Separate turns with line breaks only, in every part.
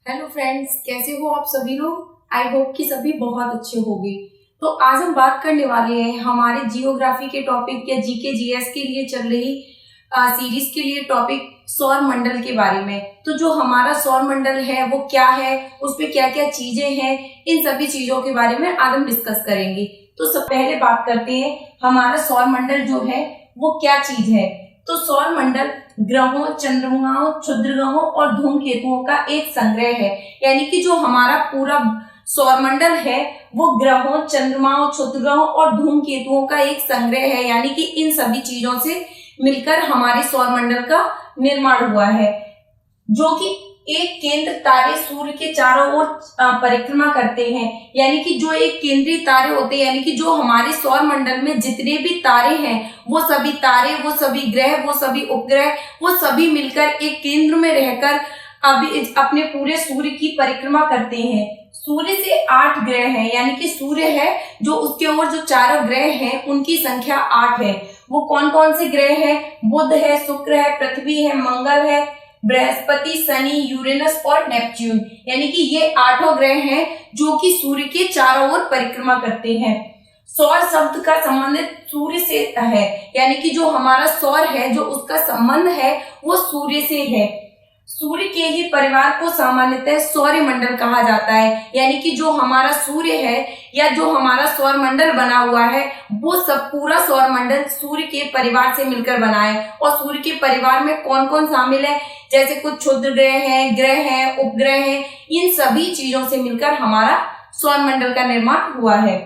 Hello friends, कैसे हो आप सभी लोग। आई होप कि सभी बहुत अच्छे होंगे। तो आज हम बात करने वाले हैं हमारे जियोग्राफी के टॉपिक या जीके जीएस के लिए चल रही सीरीज के लिए टॉपिक सौर मंडल के बारे में। तो जो हमारा सौर मंडल है वो क्या है, उसमें क्या क्या चीजें हैं, इन सभी चीजों के बारे में आज हम डिस्कस करेंगे। तो सब पहले बात करते हैं हमारा सौर मंडल जो है वो क्या चीज है। तो सौर मंडल ग्रहों, चंद्रमाओं, क्षुद्र ग्रहों और धूमकेतुओं का एक संग्रह है। यानी कि जो हमारा पूरा सौर मंडल है वो ग्रहों, चंद्रमाओं, क्षुद्र ग्रहों और धूमकेतुओं का एक संग्रह है। यानी कि इन सभी चीजों से मिलकर हमारे सौर मंडल का निर्माण हुआ है, जो कि एक केंद्र तारे सूर्य के चारों ओर परिक्रमा करते हैं। यानी कि जो एक केंद्रीय तारे होते हैं, यानी कि जो हमारे सौर मंडल में जितने भी तारे हैं वो सभी तारे, वो सभी ग्रह, वो सभी उपग्रह, वो सभी मिलकर एक केंद्र में रहकर अभी अपने पूरे सूर्य की परिक्रमा करते हैं। सूर्य से 8 ग्रह हैं, यानी कि सूर्य है जो उसके ओर जो चारों ग्रह हैं उनकी संख्या 8 है। वो कौन कौन से ग्रह हैं? बुध है, शुक्र है, पृथ्वी है, मंगल है, बृहस्पति, शनि, यूरेनस और नेपच्यून। यानी कि ये 8 ग्रह हैं जो कि सूर्य के चारों ओर परिक्रमा करते हैं। सौर शब्द का संबंध सूर्य से है, यानी कि जो हमारा सौर है जो उसका संबंध है वो सूर्य से है। सूर्य के ही परिवार को सामान्यतः सौर मंडल कहा जाता है। यानी कि जो हमारा सूर्य है या जो हमारा सौर मंडल बना हुआ है वो सब पूरा सौर मंडल सूर्य के परिवार से मिलकर बना है। और सूर्य के परिवार में कौन कौन शामिल है, जैसे कुछ क्षुद्र ग्रह हैं, उपग्रह हैं, इन सभी चीजों से मिलकर हमारा सौर मंडल का निर्माण हुआ है।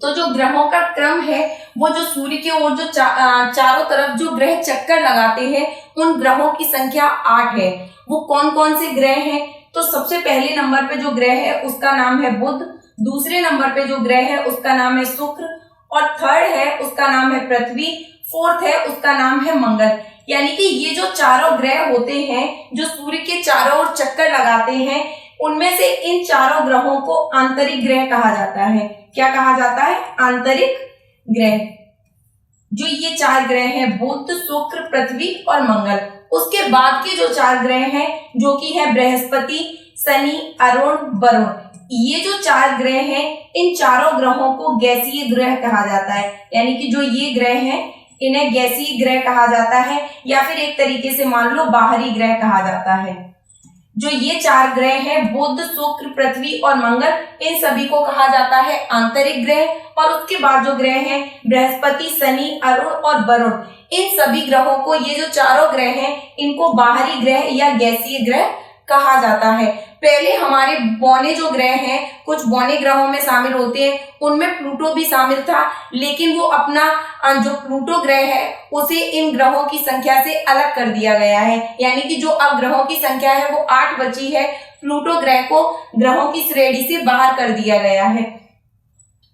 तो जो ग्रहों का क्रम है वो जो सूर्य के ओर जो चारों तरफ जो ग्रह चक्कर लगाते हैं उन ग्रहों की संख्या 8 है। वो कौन कौन से ग्रह हैं? तो सबसे पहले नंबर पे जो ग्रह है उसका नाम है बुध, दूसरे नंबर पे जो ग्रह है उसका नाम है शुक्र, और थर्ड है उसका नाम है पृथ्वी, फोर्थ है उसका नाम है मंगल। यानी कि ये जो चारों ग्रह होते हैं जो सूर्य के चारों ओर चक्कर लगाते हैं, उनमें से इन चारों ग्रहों को आंतरिक ग्रह कहा जाता है। क्या कहा जाता है? आंतरिक ग्रह। जो ये 4 ग्रह हैं बुध, शुक्र, पृथ्वी और मंगल। उसके बाद के जो 4 ग्रह हैं जो कि है बृहस्पति, शनि, अरुण, वरुण। ये जो 4 ग्रह हैं इन चारों ग्रहों को गैसीय ग्रह कहा जाता है। यानी कि जो ये ग्रह हैं इन्हें गैसीय ग्रह कहा जाता है, या फिर एक तरीके से मान लो बाहरी ग्रह कहा जाता है। जो ये 4 ग्रह हैं बुध, शुक्र, पृथ्वी और मंगल, इन सभी को कहा जाता है आंतरिक ग्रह। और उसके बाद जो ग्रह हैं बृहस्पति, शनि, अरुण और वरुण, इन सभी ग्रहों को, ये जो चारों ग्रह हैं इनको बाहरी ग्रह या गैसीय ग्रह कहा जाता है। पहले हमारे बौने जो ग्रह हैं, कुछ बौने ग्रहों में शामिल होते हैं, उनमें प्लूटो भी शामिल था, लेकिन वो अपना जो प्लूटो ग्रह है उसे इन ग्रहों की संख्या से अलग कर दिया गया है। यानी कि जो अब ग्रहों की संख्या है वो 8 बची है, प्लूटो ग्रह को ग्रहों की श्रेणी से बाहर कर दिया गया है।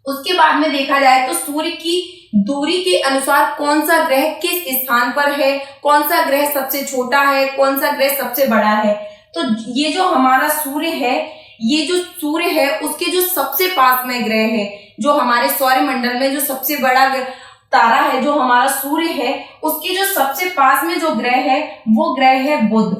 उसके बाद में देखा जाए तो सूर्य की दूरी के अनुसार कौन सा ग्रह किस स्थान पर है, कौन सा ग्रह सबसे छोटा है, कौन सा ग्रह सबसे बड़ा है। तो ये जो हमारा सूर्य है, ये जो सूर्य है उसके जो सबसे पास में ग्रह है, जो हमारे सौर मंडल में जो सबसे बड़ा तारा है जो हमारा सूर्य है, उसके जो सबसे पास में जो ग्रह है वो ग्रह है बुध।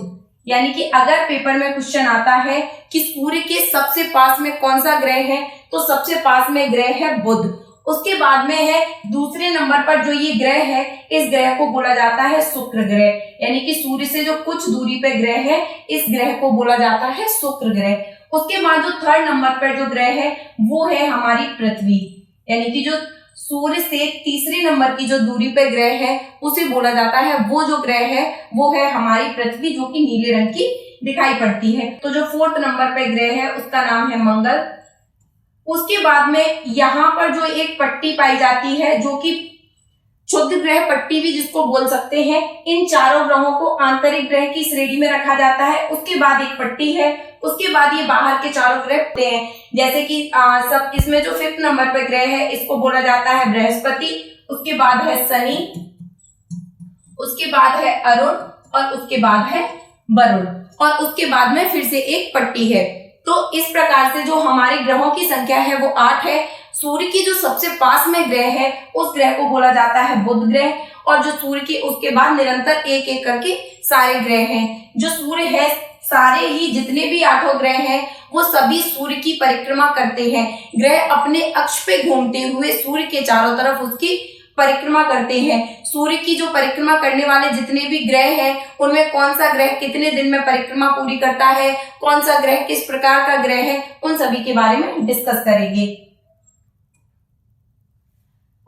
यानी कि अगर पेपर में क्वेश्चन आता है कि सूर्य के सबसे पास में कौन सा ग्रह है, तो सबसे पास में ग्रह है बुध। उसके बाद में है दूसरे नंबर पर जो ये ग्रह है, इस ग्रह को बोला जाता है शुक्र ग्रह। यानी कि सूर्य से जो कुछ दूरी पे ग्रह है इस ग्रह को बोला जाता है शुक्र ग्रह। उसके बाद जो थर्ड नंबर पर जो ग्रह है वो है हमारी पृथ्वी। यानी कि जो सूर्य से तीसरे नंबर की जो दूरी पे ग्रह है उसे बोला जाता है, वो जो ग्रह है वो है हमारी पृथ्वी, जो कि नीले रंग की दिखाई पड़ती है। तो जो फोर्थ नंबर पे ग्रह है उसका नाम है मंगल। उसके बाद में यहाँ पर जो एक पट्टी पाई जाती है जो कि क्षुद्र ग्रह पट्टी भी जिसको बोल सकते हैं, इन चारों ग्रहों को आंतरिक ग्रह की श्रेणी में रखा जाता है। उसके बाद एक पट्टी है, उसके बाद ये बाहर के चारों ग्रह होते हैं, जैसे कि सब इसमें जो 5th नंबर पे ग्रह है इसको बोला जाता है बृहस्पति, उसके बाद है शनि, उसके बाद है अरुण और उसके बाद है वरुण, और उसके बाद में फिर से एक पट्टी है। तो इस प्रकार से जो हमारे ग्रहों की संख्या है वो 8 है। सूर्य की जो सबसे पास में ग्रह है उस ग्रह को बोला जाता है बुध ग्रह, और जो सूर्य की उसके बाद निरंतर एक एक करके सारे ग्रह हैं। जो सूर्य है सारे ही जितने भी 8 ग्रह हैं वो सभी सूर्य की परिक्रमा करते हैं। ग्रह अपने अक्ष पे घूमते हुए सूर्य के चारों तरफ उसकी परिक्रमा करते हैं। सूर्य की जो परिक्रमा करने वाले जितने भी ग्रह हैं उनमें कौन सा ग्रह कितने दिन में परिक्रमा पूरी करता है, कौन सा ग्रह किस प्रकार का ग्रह है, उन सभी के बारे में डिस्कस करेंगे।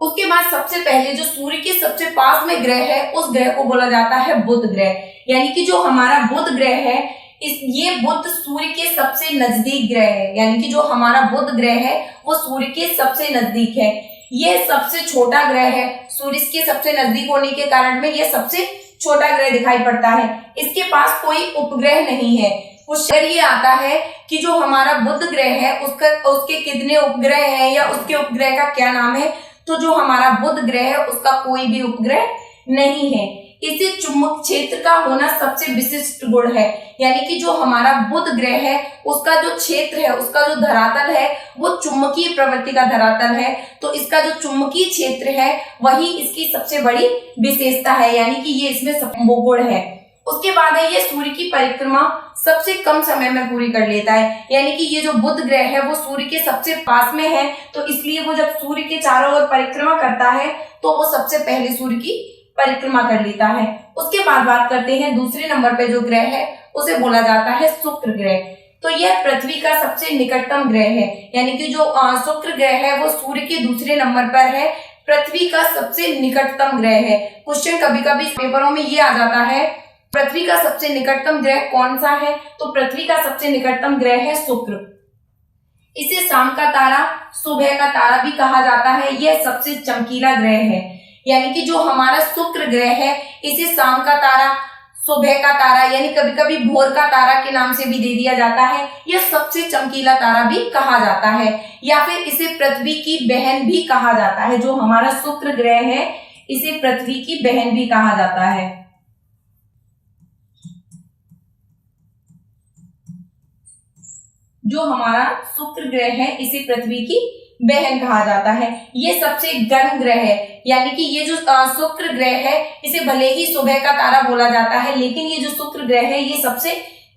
उसके बाद सबसे पहले जो सूर्य के सबसे पास में ग्रह है उस ग्रह को बोला जाता है बुध ग्रह। यानी कि जो हमारा बुध ग्रह है ये बुध सूर्य के सबसे नजदीक ग्रह है। यानी कि जो हमारा बुध ग्रह है वो सूर्य के सबसे नजदीक है। ये सबसे छोटा ग्रह है। सूर्य के सबसे नजदीक होने के कारण में ये सबसे छोटा ग्रह दिखाई पड़ता है। इसके पास कोई उपग्रह नहीं है। क्वेश्चन ये आता है कि जो हमारा बुध ग्रह है उसके कितने उपग्रह हैं या उसके उपग्रह का क्या नाम है। तो जो हमारा बुध ग्रह है उसका कोई भी उपग्रह नहीं है। इसे चुंबक क्षेत्र का होना सबसे विशिष्ट गुण है। यानी कि जो हमारा बुध ग्रह है उसका जो क्षेत्र है, उसका जो धरातल है वो चुंबकीय प्रवृत्ति का धरातल है। तो इसका जो चुंबकीय क्षेत्र है वही इसकी सबसे बड़ी विशेषता है। यानी कि ये इसमें वो गुण है। उसके बाद है ये सूर्य की परिक्रमा सबसे कम समय में पूरी कर लेता है। यानी कि ये जो बुध ग्रह है वो सूर्य के सबसे पास में है, तो इसलिए वो जब सूर्य के चारों ओर परिक्रमा करता है तो वो सबसे पहले सूर्य की परिक्रमा कर लेता है। उसके बाद बात करते हैं दूसरे नंबर पे जो ग्रह है उसे बोला जाता है शुक्र ग्रह। तो यह पृथ्वी का सबसे निकटतम ग्रह है। यानी कि जो शुक्र ग्रह है वो सूर्य के दूसरे नंबर पर है, पृथ्वी का सबसे निकटतम ग्रह है। क्वेश्चन कभी कभी पेपरों में ये आ जाता है पृथ्वी का सबसे निकटतम ग्रह कौन सा है। तो पृथ्वी का सबसे निकटतम ग्रह है शुक्र। इसे शाम का तारा, सुबह का तारा भी कहा जाता है। यह सबसे चमकीला ग्रह है। यानी कि जो हमारा शुक्र ग्रह है इसे शाम का तारा, सुबह का तारा यानी कभी कभी भोर का तारा के नाम से भी दे दिया जाता है। यह सबसे चमकीला तारा भी कहा जाता है, या फिर इसे पृथ्वी की बहन भी कहा जाता है। जो हमारा शुक्र ग्रह है इसे पृथ्वी की बहन भी कहा जाता है। जो हमारा शुक्र ग्रह है इसे पृथ्वी की बहन कहा जाता है। ये सबसे गर्म ग्रह है। यानी कि ये जो शुक्र ग्रह है इसे भले ही सुबह का तारा बोला जाता है, लेकिन ये जो शुक्र ग्रह है ये सबसे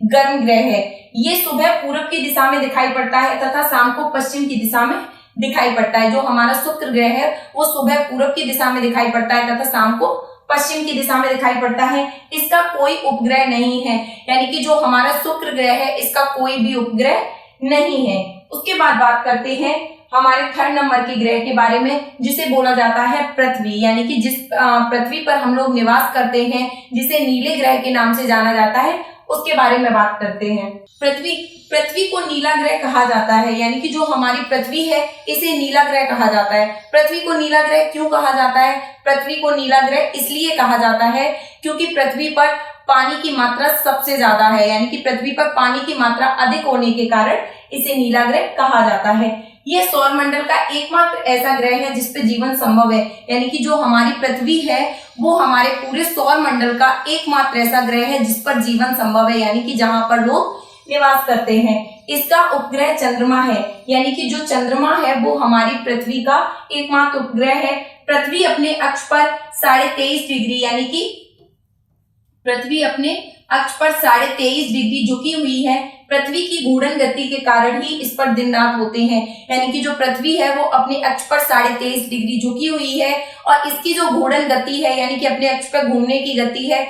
गर्म ग्रह है। ये सुबह पूरब की दिशा में दिखाई पड़ता है तथा शाम को पश्चिम की दिशा में दिखाई पड़ता है। जो हमारा शुक्र ग्रह है वो सुबह पूरब की दिशा में दिखाई पड़ता है तथा शाम को पश्चिम की दिशा में दिखाई पड़ता है। इसका कोई उपग्रह नहीं है। यानी कि जो हमारा शुक्र ग्रह है इसका कोई भी उपग्रह नहीं है। उसके बाद बात करते हैं हमारे थर्ड नंबर के ग्रह के बारे में, जिसे बोला जाता है पृथ्वी। यानी कि जिस पृथ्वी पर हम लोग निवास करते हैं, जिसे नीले ग्रह के नाम से जाना जाता है, उसके बारे में बात करते हैं। पृथ्वी को नीला ग्रह कहा जाता है। यानी कि जो हमारी पृथ्वी है इसे नीला ग्रह कहा जाता है। पृथ्वी को नीला ग्रह क्यों कहा जाता है? पृथ्वी को नीला ग्रह इसलिए कहा जाता है क्योंकि पृथ्वी पर पानी की मात्रा सबसे ज्यादा है। यानी कि पृथ्वी पर पानी की मात्रा अधिक होने के कारण इसे नीला ग्रह कहा जाता है। यह सौर मंडल का एकमात्र ऐसा ग्रह है जिसपे जीवन संभव है। यानी कि जो हमारी पृथ्वी है वो हमारे पूरे सौर मंडल का एकमात्र ऐसा ग्रह है जिस पर जीवन संभव है, यानी कि जहां पर लोग निवास करते हैं। इसका उपग्रह चंद्रमा है। यानी कि जो चंद्रमा है वो हमारी पृथ्वी का एकमात्र उपग्रह है। पृथ्वी अपने अक्ष पर 23.5 डिग्री यानी कि पृथ्वी अपने अक्ष पर 23.5 डिग्री झुकी हुई है। पृथ्वी की घूर्णन गति के कारण ही इस पर दिन रात होते हैं। यानी कि जो पृथ्वी है वो अपने अक्ष पर 23.5 डिग्री झुकी हुई है और इसकी जो घूर्णन गति है यानी कि अपने अक्ष पर घूमने की गति है,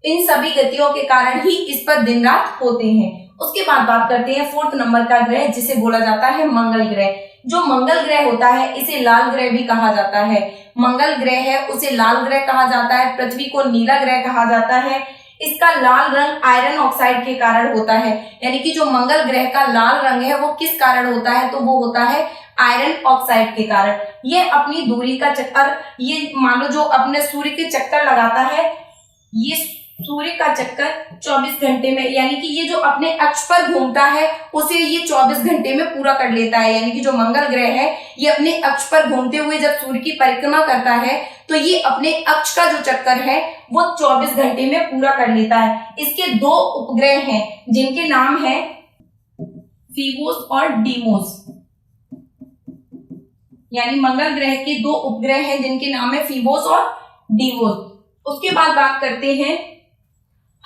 इन सभी गतियों के कारण ही इस पर दिन रात होते हैं। उसके बाद बात करते हैं फोर्थ नंबर का ग्रह जिसे बोला जाता है मंगल ग्रह। जो मंगल ग्रह होता है इसे लाल ग्रह भी कहा जाता है। मंगल ग्रह है उसे लाल ग्रह कहा जाता है। पृथ्वी को नीला ग्रह कहा जाता है। इसका लाल रंग आयरन ऑक्साइड के कारण होता है। यानी कि जो मंगल ग्रह का लाल रंग है वो किस कारण होता है? तो वो होता है आयरन ऑक्साइड के कारण। ये अपनी दूरी का चक्कर, ये मान लो जो अपने सूर्य के चक्कर लगाता है, ये सूर्य का चक्कर 24 घंटे में, यानी कि ये जो अपने अक्ष पर घूमता है उसे ये 24 घंटे में पूरा कर लेता है। यानी कि जो मंगल ग्रह है ये अपने अक्ष पर घूमते हुए जब सूर्य की परिक्रमा करता है तो ये अपने अक्ष का जो चक्कर है वो 24 घंटे में पूरा कर लेता है। इसके 2 उपग्रह हैं जिनके नाम है फीबोस और डीमोस। यानी मंगल ग्रह के 2 उपग्रह हैं जिनके नाम है फीबोस और डीमोस। उसके बाद बात करते हैं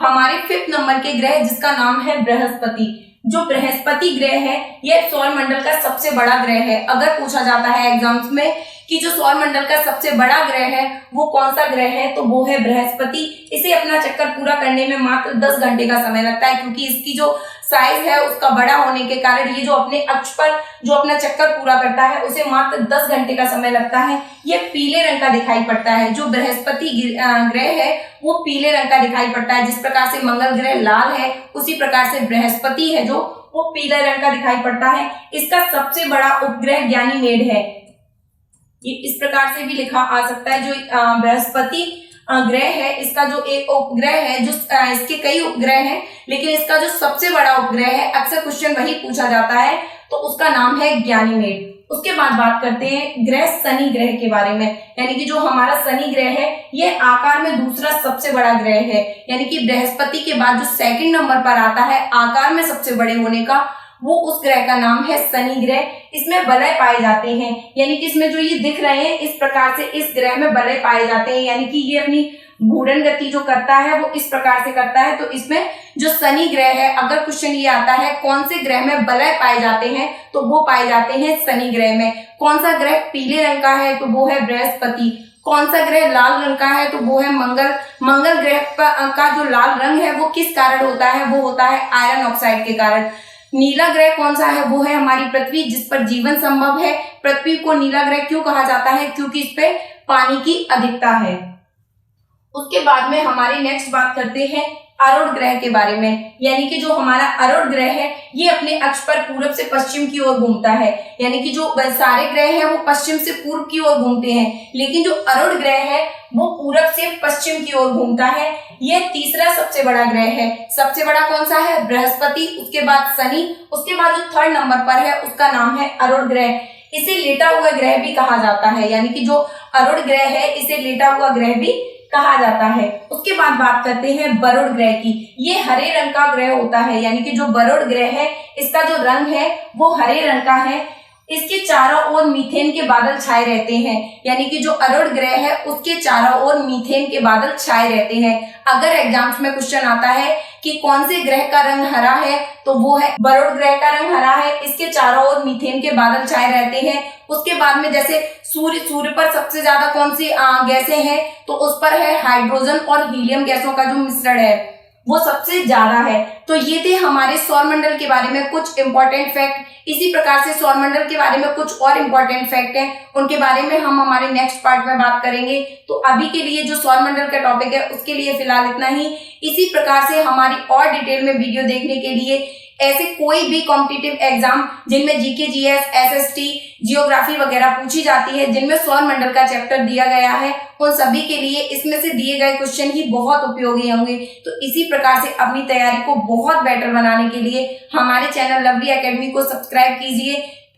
हमारे 5th नंबर के ग्रह जिसका नाम है बृहस्पति। जो बृहस्पति ग्रह है यह सौर मंडल का सबसे बड़ा ग्रह है। अगर पूछा जाता है एग्जाम्स में कि जो सौर मंडल का सबसे बड़ा ग्रह है वो कौन सा ग्रह है, तो वो है बृहस्पति। इसे अपना चक्कर पूरा करने में मात्र 10 घंटे का समय लगता है, क्योंकि इसकी जो साइज है उसका बड़ा होने के कारण ये जो अपने अक्ष पर जो अपना चक्कर पूरा करता है उसे मात्र 10 घंटे का समय लगता है। ये पीले रंग का दिखाई पड़ता है। जो बृहस्पति ग्रह है वो पीले रंग का दिखाई पड़ता है। जिस प्रकार से मंगल ग्रह लाल है उसी प्रकार से बृहस्पति है जो वो पीले रंग का दिखाई पड़ता है। इसका सबसे बड़ा उपग्रह गैनीमेड है। ये इस प्रकार से भी लिखा आ सकता है। जो बृहस्पति ग्रह है इसका जो एक उपग्रह है, जो इसके कई उपग्रह हैं लेकिन इसका जो सबसे बड़ा उपग्रह है, अक्सर क्वेश्चन वही पूछा जाता है, तो उसका नाम है गैनीमेड। उसके बाद बात करते हैं ग्रह शनि ग्रह के बारे में। यानी कि जो हमारा शनि ग्रह है यह आकार में दूसरा सबसे बड़ा ग्रह है। यानी कि बृहस्पति के बाद जो 2nd नंबर पर आता है आकार में सबसे बड़े होने का, वो उस ग्रह का नाम है शनि ग्रह। इसमें वलय पाए जाते हैं। यानी कि इसमें जो ये दिख रहे हैं इस प्रकार से इस ग्रह में वलय पाए जाते हैं। यानी कि ये अपनी घूर्णन गति जो करता है वो इस प्रकार से करता है। तो इसमें जो शनि ग्रह है, अगर क्वेश्चन ये आता है कौन से ग्रह में वलय पाए जाते हैं, तो वो पाए जाते हैं शनि ग्रह में। कौन सा ग्रह पीले रंग का है, तो वो है बृहस्पति। कौन सा ग्रह लाल रंग का है, तो वो है मंगल। मंगल ग्रह का जो लाल रंग है वो किस कारण होता है, वो होता है आयरन ऑक्साइड के कारण। नीला ग्रह कौन सा है, वो है हमारी पृथ्वी, जिस पर जीवन संभव है। पृथ्वी को नीला ग्रह क्यों कहा जाता है, क्योंकि इस पे पानी की अधिकता है। उसके बाद में हमारी नेक्स्ट बात करते हैं आरूढ़ ग्रह के बारे में। यानी कि जो हमारा आरूढ़ ग्रह है ये अपने अक्ष पर पूरब से पश्चिम की ओर घूमता है। यानी कि जो सारे ग्रह हैं वो पश्चिम से पूर्व की ओर घूमते हैं, लेकिन जो आरूढ़ ग्रह है वो पूरब से पश्चिम की ओर घूमता है। यह तीसरा सबसे बड़ा ग्रह है। सबसे बड़ा कौन सा है, बृहस्पति, उसके बाद शनि, उसके बाद जो 3rd नंबर पर है उसका नाम है आरूढ़ ग्रह। इसे लेटा हुआ ग्रह भी कहा जाता है। यानी कि जो आरूढ़ ग्रह है इसे लेटा हुआ ग्रह भी कहा जाता है। उसके बाद बात करते हैं वरुण ग्रह की। ये हरे रंग का ग्रह होता है। यानी कि जो वरुण ग्रह है इसका जो रंग है वो हरे रंग का है। इसके चारों ओर मीथेन के बादल छाए रहते हैं। यानी कि जो आरूढ़ ग्रह है उसके चारों ओर मीथेन के बादल छाए रहते हैं। अगर एग्जाम्स में क्वेश्चन आता है कि कौन से ग्रह का रंग हरा है, तो वो है वरुण ग्रह का रंग हरा है। इसके चारों ओर मीथेन के बादल छाए रहते हैं। उसके बाद में जैसे सूर्य पर सबसे ज्यादा कौन सी गैसें हैं, तो उस पर है हाइड्रोजन और हीलियम गैसों का जो मिश्रण है वो सबसे ज्यादा है। तो ये थे हमारे सौरमंडल के बारे में कुछ इंपॉर्टेंट फैक्ट। इसी प्रकार से सौरमंडल के बारे में कुछ और इंपॉर्टेंट फैक्ट हैं, उनके बारे में हम हमारे नेक्स्ट पार्ट में बात करेंगे। तो अभी के लिए जो सौरमंडल का टॉपिक है उसके लिए फिलहाल इतना ही। इसी प्रकार से हमारी और डिटेल में वीडियो देखने के लिए ऐसे कोई भी कॉम्पिटिटिव एग्जाम जिनमें जीके, जीएस, एसएसटी, जियोग्राफी वगैरह पूछी जाती है, जिनमें सौरमंडल का चैप्टर दिया गया है, उन सभी के लिए इसमें से दिए गए क्वेश्चन ही बहुत उपयोगी होंगे। तो इसी प्रकार से अपनी तैयारी को बहुत बेटर बनाने के लिए हमारे चैनल लवली एकेडमी को सब्सक्राइब कीजिए।